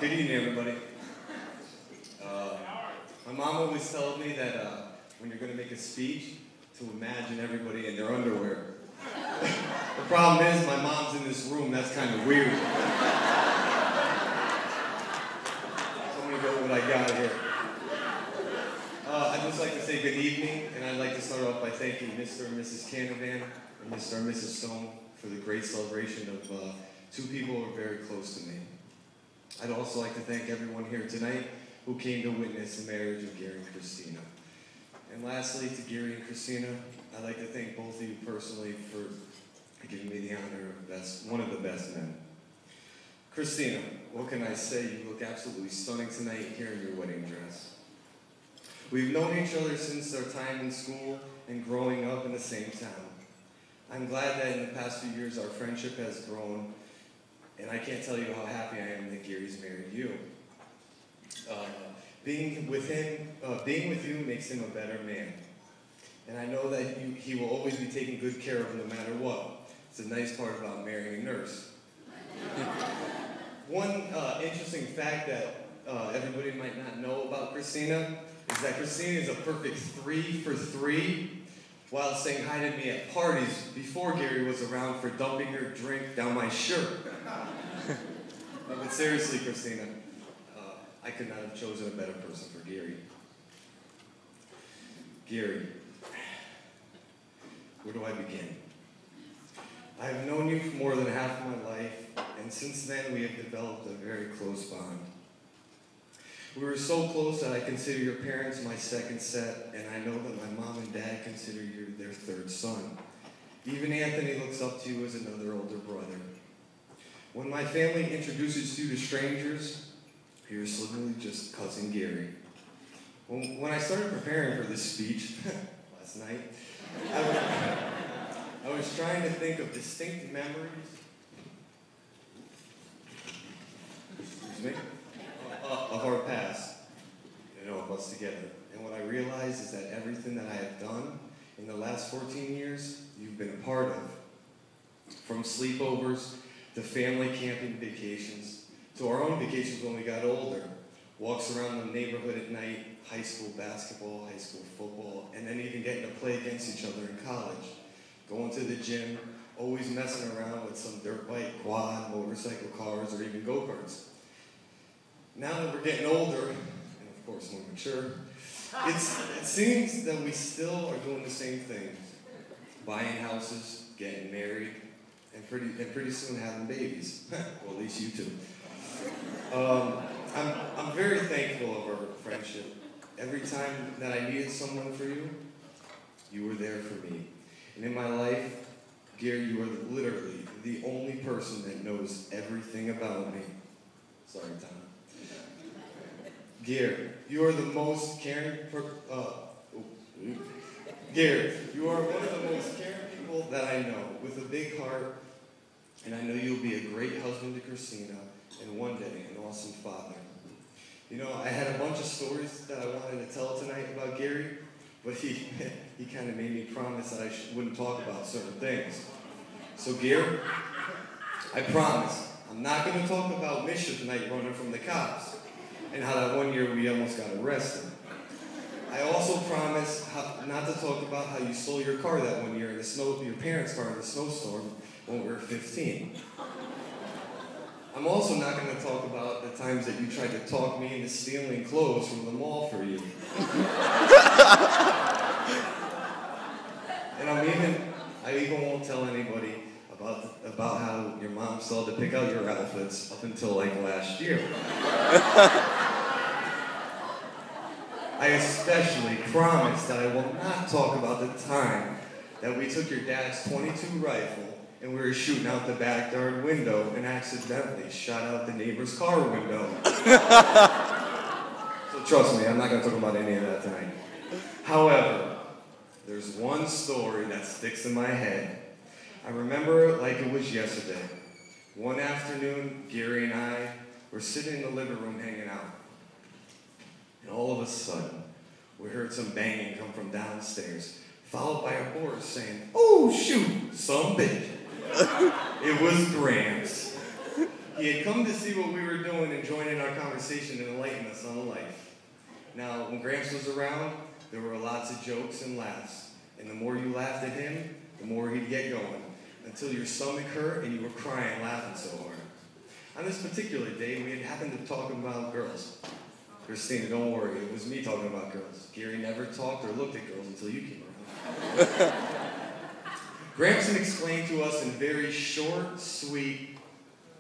Good evening, everybody. My mom always told me that when you're going to make a speech, to imagine everybody in their underwear. The problem is, my mom's in this room. That's kind of weird. So I'm going to go with what I got here. I'd just like to say good evening, and I'd like to start off by thanking Mr. and Mrs. Canavan and Mr. and Mrs. Stone for the great celebration of two people who are very close to me. I'd also like to thank everyone here tonight who came to witness the marriage of Gary and Christina. And lastly, to Gary and Christina, I'd like to thank both of you personally for giving me the honor of one of the best men. Christina, what can I say? You look absolutely stunning tonight here in your wedding dress. We've known each other since our time in school and growing up in the same town. I'm glad that in the past few years our friendship has grown, and I can't tell you how happy I am that Gary's married you. Being with you makes him a better man. And I know that he will always be taking good care of no matter what. It's a nice part about marrying a nurse. One interesting fact that everybody might not know about Christina is that Christina is a perfect 3 for 3 while saying hi to me at parties before Gary was around for dumping her drink down my shirt. But seriously, Christina, I could not have chosen a better person for Gary. Gary, where do I begin? I have known you for more than half of my life, and since then we have developed a very close bond. We were so close that I consider your parents my second set, and I know that my mom and dad consider you their third son. Even Anthony looks up to you as another older brother. When my family introduces you to strangers, you're suddenly just Cousin Gary. When I started preparing for this speech last night, I was trying to think of distinct memories of our past, of us together. And what I realized is that everything that I have done in the last 14 years, you've been a part of. From sleepovers to family camping vacations, to our own vacations when we got older, walks around the neighborhood at night, high school basketball, high school football, and then even getting to play against each other in college. Going to the gym, always messing around with some dirt bike, quad, motorcycle cars, or even go-karts. Now that we're getting older, and of course more mature, it seems that we still are doing the same things. Buying houses, getting married, and pretty soon having babies. Well, at least you two. I'm very thankful of our friendship. Every time that I needed someone for you, you were there for me. And in my life, Gary, you are literally the only person that knows everything about me. Sorry, Tom. Gary, you are the most caring Gary, you are one of the most caring people that I know, with a big heart, and I know you'll be a great husband to Christina, and one day, an awesome father. I had a bunch of stories that I wanted to tell tonight about Gary, but he kind of made me promise that I wouldn't talk about certain things. So Gary, I promise, I'm not going to talk about mischief night running from the cops, and how that one year we almost got arrested. I also promise not to talk about how you stole your car that one year, your parents' car in the snowstorm when we were 15. I'm also not going to talk about the times that you tried to talk me into stealing clothes from the mall for you. And I even won't tell anybody about how your mom still had to pick out your outfits up until last year. I especially promise that I will not talk about the time that we took your dad's .22 rifle and we were shooting out the backyard window and accidentally shot out the neighbor's car window. So trust me, I'm not going to talk about any of that tonight. However, there's one story that sticks in my head. I remember it like it was yesterday. One afternoon, Gary and I were sitting in the living room hanging out. And all of a sudden, we heard some banging come from downstairs, followed by a horse saying, "Oh, shoot, some bitch." It was Gramps. He had come to see what we were doing and join in our conversation and enlighten us on life. Now, when Gramps was around, there were lots of jokes and laughs. And the more you laughed at him, the more he'd get going, until your stomach hurt and you were crying laughing so hard. On this particular day, we had happened to talk about girls. Christina, don't worry, it was me talking about girls. Gary never talked or looked at girls until you came around. Gramps explained to us in very short, sweet,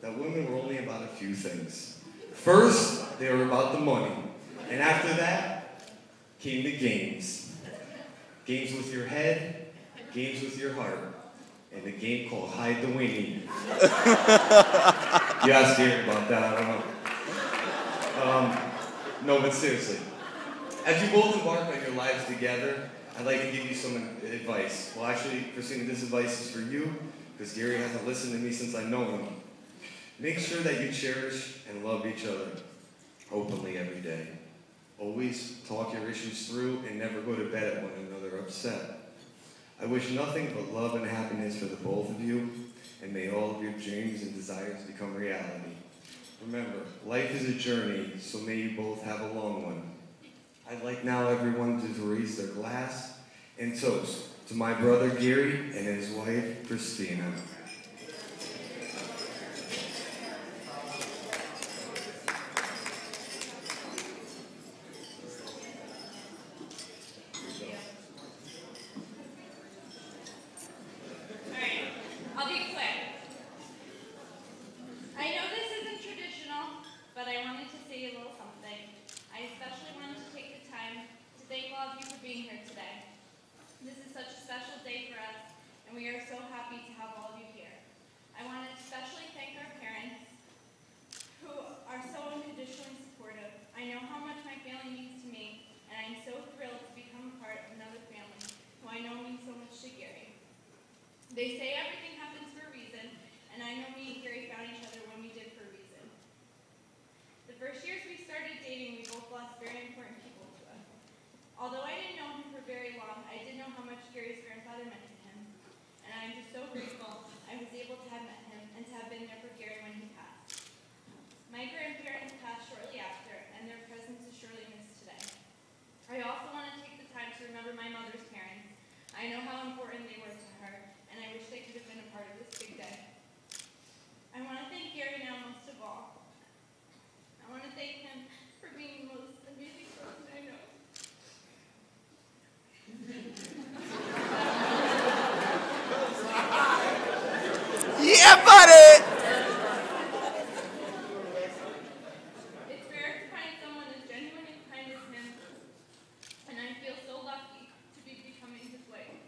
that women were only about a few things. First, they were about the money. And after that, came the games. Games with your head, games with your heart, and a game called Hide the Weenie. You asked Gary about that, I don't know. No, but seriously, as you both embark on your lives together, I'd like to give you some advice. Well, actually, Christina, this advice is for you, because Gary hasn't listened to me since I've known him. Make sure that you cherish and love each other openly every day. Always talk your issues through and never go to bed at one another upset. I wish nothing but love and happiness for the both of you, and may all of your dreams and desires become reality. Remember, life is a journey, so may you both have a long one. I'd like now everyone to raise their glass and toast to my brother Gary and his wife Christina. They say everything happens for a reason, and I know me and Gary found each other when we did for a reason. The first years we started dating, we both lost very important people to us. Although I didn't know him for very long, I did know how much Gary's grandfather meant to him, and I am just so grateful I was able to have met him and to have been there for Gary when he passed. My grandparents passed shortly after, and their presence is surely missed today. I also want to take the time to remember my mother's parents. I know how important they were to her, and I wish they could have been a part of this big day. I want to thank Gary now most of all. I want to thank him for being the most amazing person I know. Yeah, buddy! It's rare to find someone as genuine and kind as him, and I feel so lucky to be becoming his wife.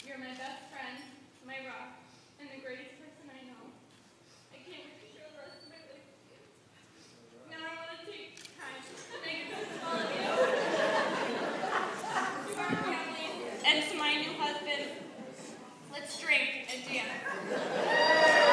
You're my best friend, my rock, and the greatest person I know. I can't wait to share the rest of my life with you. Now I want to take time to make it to all of you, to our family, and to my new husband. Let's drink and dance.